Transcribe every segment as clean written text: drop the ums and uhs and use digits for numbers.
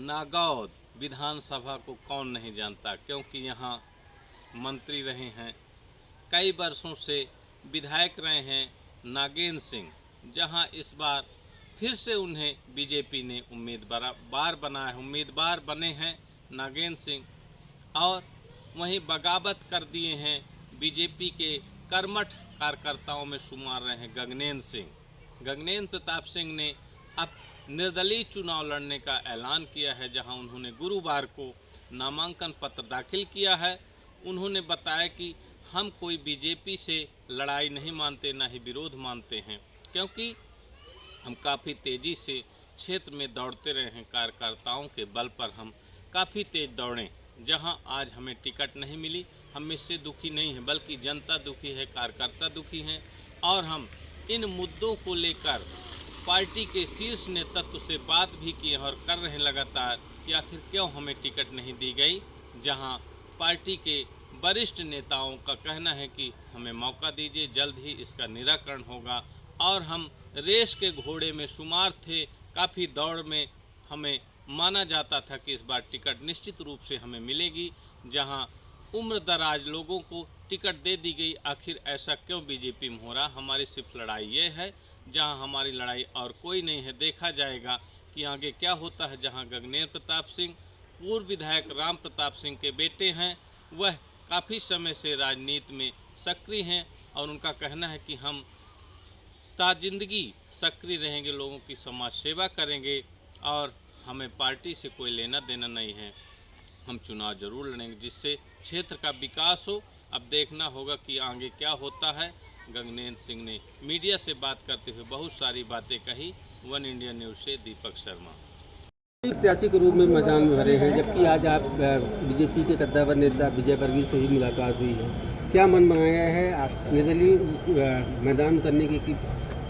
नागौद विधानसभा को कौन नहीं जानता, क्योंकि यहाँ मंत्री रहे हैं, कई वर्षों से विधायक रहे हैं नागेंद्र सिंह, जहां इस बार फिर से उन्हें बीजेपी ने उम्मीदवार बने हैं नागेंद्र सिंह, और वहीं बगावत कर दिए हैं बीजेपी के कर्मठ कार्यकर्ताओं में शुमार रहे हैं गगनेंद्र प्रताप सिंह ने अब निर्दलीय चुनाव लड़ने का ऐलान किया है, जहां उन्होंने गुरुवार को नामांकन पत्र दाखिल किया है। उन्होंने बताया कि हम कोई बीजेपी से लड़ाई नहीं मानते, ना ही विरोध मानते हैं, क्योंकि हम काफ़ी तेज़ी से क्षेत्र में दौड़ते रहे हैं, कार्यकर्ताओं के बल पर हम काफ़ी तेज दौड़ें। जहां आज हमें टिकट नहीं मिली, हम इससे दुखी नहीं हैं, बल्कि जनता दुखी है, कार्यकर्ता दुखी हैं, और हम इन मुद्दों को लेकर पार्टी के शीर्ष नेतृत्व से बात भी की और कर रहे हैं लगातार कि आखिर क्यों हमें टिकट नहीं दी गई। जहां पार्टी के वरिष्ठ नेताओं का कहना है कि हमें मौका दीजिए, जल्द ही इसका निराकरण होगा, और हम रेस के घोड़े में शुमार थे, काफ़ी दौड़ में हमें माना जाता था कि इस बार टिकट निश्चित रूप से हमें मिलेगी। जहां उम्र दराज लोगों को टिकट दे दी गई, आखिर ऐसा क्यों बीजेपी में हो रहा। हमारी सिर्फ लड़ाई ये है, जहां हमारी लड़ाई और कोई नहीं है। देखा जाएगा कि आगे क्या होता है। जहां गगनेंद्र प्रताप सिंह पूर्व विधायक राम प्रताप सिंह के बेटे हैं, वह काफ़ी समय से राजनीति में सक्रिय हैं, और उनका कहना है कि हम ताजिंदगी सक्रिय रहेंगे, लोगों की समाज सेवा करेंगे, और हमें पार्टी से कोई लेना देना नहीं है। हम चुनाव जरूर लड़ेंगे जिससे क्षेत्र का विकास हो। अब देखना होगा कि आगे क्या होता है। गगनेंद्र सिंह ने मीडिया से बात करते हुए बहुत सारी बातें कही। वन इंडिया न्यूज़ से दीपक शर्मा। प्रत्याशी के रूप में मैदान में भरे हैं, जबकि आज आप बीजेपी के कद्दावर नेता विजय वर्गीय से भी मुलाकात हुई है। क्या मन बनाया है आप निर्दलीय मैदान उतरने की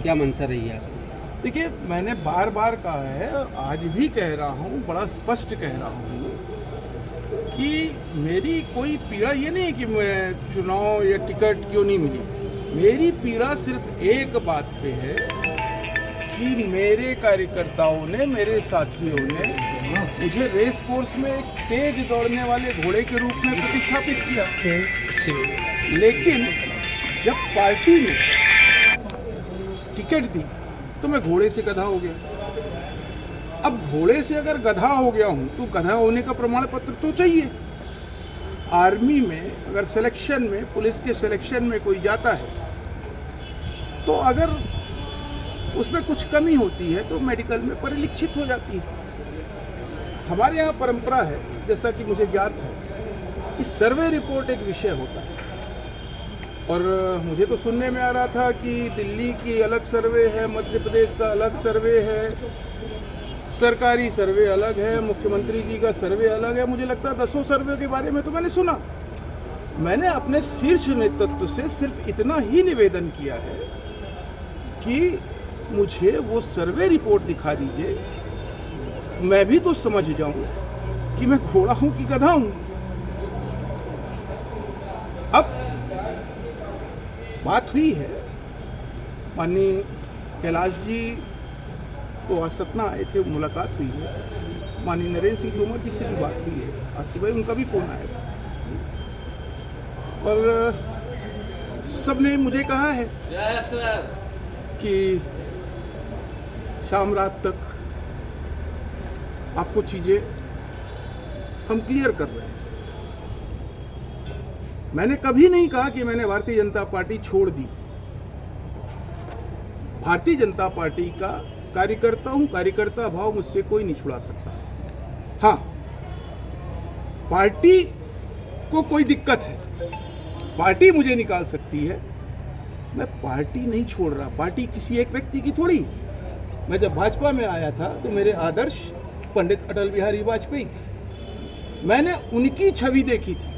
क्या मंशा रही है? देखिए, मैंने बार बार कहा है, आज भी कह रहा हूँ, बड़ा स्पष्ट कह रहा हूँ कि मेरी कोई पीड़ा ये नहीं कि मैं चुनाव या टिकट क्यों नहीं मिली। मेरी पीड़ा सिर्फ एक बात पे है कि मेरे कार्यकर्ताओं ने, मेरे साथियों ने मुझे रेस कोर्स में एक तेज दौड़ने वाले घोड़े के रूप में प्रतिस्थापित किया, लेकिन जब पार्टी ने टिकट दी तो मैं घोड़े से गधा हो गया। अब घोड़े से अगर गधा हो गया हूं तो गधा होने का प्रमाण पत्र तो चाहिए। आर्मी में अगर सिलेक्शन में, पुलिस के सिलेक्शन में कोई जाता है तो अगर उसमें कुछ कमी होती है तो मेडिकल में परिलक्षित हो जाती है। हमारे यहाँ परंपरा है, जैसा कि मुझे ज्ञात है, कि सर्वे रिपोर्ट एक विषय होता है, और मुझे तो सुनने में आ रहा था कि दिल्ली की अलग सर्वे है, मध्य प्रदेश का अलग सर्वे है, सरकारी सर्वे अलग है, मुख्यमंत्री जी का सर्वे अलग है। मुझे लगता है 10 सर्वे के बारे में तो मैंने सुना। मैंने अपने शीर्ष नेतृत्व से सिर्फ इतना ही निवेदन किया है कि मुझे वो सर्वे रिपोर्ट दिखा दीजिए, मैं भी तो समझ जाऊं कि मैं घोड़ा हूं कि गधा हूं। अब बात हुई है, माननीय कैलाश जी तो आज सतना आए थे, मुलाकात हुई है। माननीय नरेंद्र सिंह तोमर जी से भी बात हुई है, आज सुबह उनका भी फोन आया था, और सबने मुझे कहा है कि शाम रात तक आपको चीजें हम क्लियर कर रहे हैं। मैंने कभी नहीं कहा कि मैंने भारतीय जनता पार्टी छोड़ दी। भारतीय जनता पार्टी का कार्यकर्ता हूं, कार्यकर्ता भाव मुझसे कोई नहीं छुड़ा सकता। हाँ, पार्टी को कोई दिक्कत है, पार्टी मुझे निकाल सकती है, मैं पार्टी नहीं छोड़ रहा। पार्टी किसी एक व्यक्ति की थोड़ी। मैं जब भाजपा में आया था तो मेरे आदर्श पंडित अटल बिहारी वाजपेयी थे, मैंने उनकी छवि देखी थी,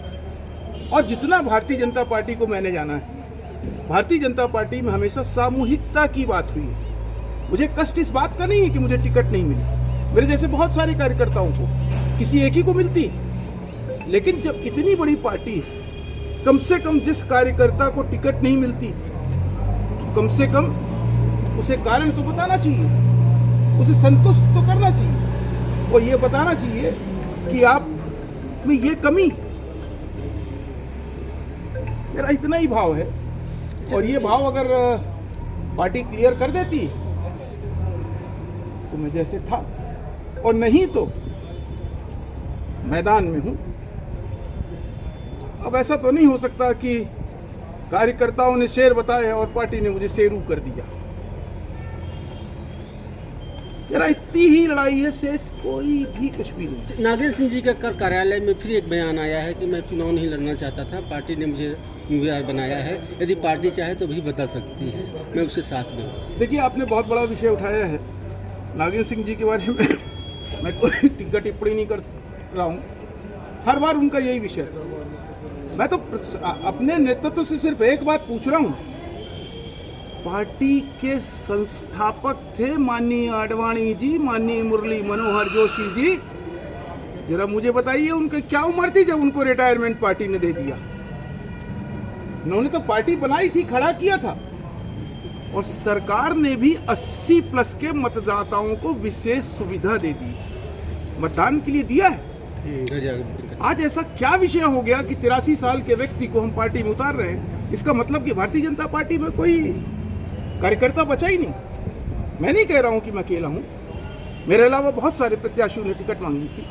और जितना भारतीय जनता पार्टी को मैंने जाना है, भारतीय जनता पार्टी में हमेशा सामूहिकता की बात हुई है। मुझे कष्ट इस बात का नहीं है कि मुझे टिकट नहीं मिली, मेरे जैसे बहुत सारे कार्यकर्ताओं को, किसी एक ही को मिलती, लेकिन जब इतनी बड़ी पार्टी है, कम से कम जिस कार्यकर्ता को टिकट नहीं मिलती, तो कम से कम उसे कारण तो बताना चाहिए, उसे संतुष्ट तो करना चाहिए। और ये बताना चाहिए कि आप में ये कमी, मेरा इतना ही भाव है। और ये भाव अगर पार्टी क्लियर कर देती तो मैं जैसे था, और नहीं तो मैदान में हूं। अब ऐसा तो नहीं हो सकता कि कार्यकर्ताओं ने शेर बताया और पार्टी ने मुझे शेरू कर दिया। मेरा इतनी ही लड़ाई है, शेष कोई भी कुछ भी नहीं। नागेंद्र सिंह जी का कल कार्यालय में फिर एक बयान आया है कि मैं चुनाव नहीं लड़ना चाहता था, पार्टी ने मुझे उम्मीदवार बनाया है, यदि पार्टी चाहे तो भी बदल सकती है, मैं उसे साथ दूँ। देखिए, आपने बहुत बड़ा विषय उठाया है। नागेंद्र सिंह जी के बारे में मैं कोई टिक्का टिप्पणी नहीं कर रहा हूँ, हर बार उनका यही विषय था। मैं तो अपने नेतृत्व से सिर्फ एक बात पूछ रहा हूँ, पार्टी के संस्थापक थे माननीय आडवाणी जी, माननीय मुरली मनोहर जोशी जी, जरा मुझे बताइए उनकी क्या उम्र थी जब उनको रिटायरमेंट पार्टी ने दे दिया? उन्होंने तो पार्टी बनाई थी, खड़ा किया था, और सरकार ने भी 80 प्लस के मतदाताओं को विशेष सुविधा दे दी, मतदान के लिए दिया है। आज ऐसा क्या विषय हो गया कि 83 साल के व्यक्ति को हम पार्टी में उतार रहे हैं? इसका मतलब कि भारतीय जनता पार्टी में कोई कार्यकर्ता बचा ही नहीं। मैं नहीं कह रहा हूं कि मैं अकेला हूं, मेरे अलावा बहुत सारे प्रत्याशियों ने टिकट मांगी थी।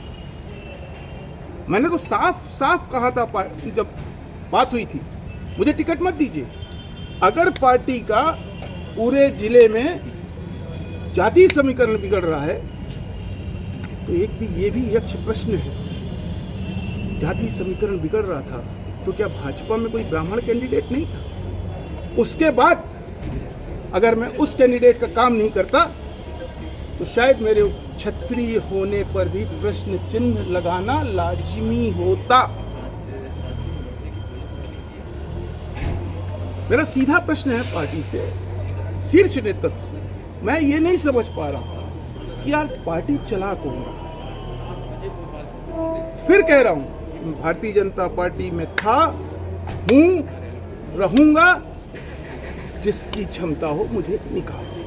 मैंने तो साफ साफ कहा था जब बात हुई थी, मुझे टिकट मत दीजिए। अगर पार्टी का पूरे जिले में जाति समीकरण बिगड़ रहा है तो ये भी यक्ष प्रश्न है। जाति समीकरण बिगड़ रहा था तो क्या भाजपा में कोई ब्राह्मण कैंडिडेट नहीं था? उसके बाद अगर मैं उस कैंडिडेट का काम नहीं करता तो शायद मेरे क्षत्रिय होने पर भी प्रश्न चिन्ह लगाना लाजिमी होता। मेरा सीधा प्रश्न है पार्टी से, शीर्ष नेतृत्व से, मैं ये नहीं समझ पा रहा कि यार पार्टी चला कौन रहा है। फिर कह रहा हूं, भारतीय जनता पार्टी में था, हूं, रहूंगा, जिसकी क्षमता हो मुझे निकाल दे।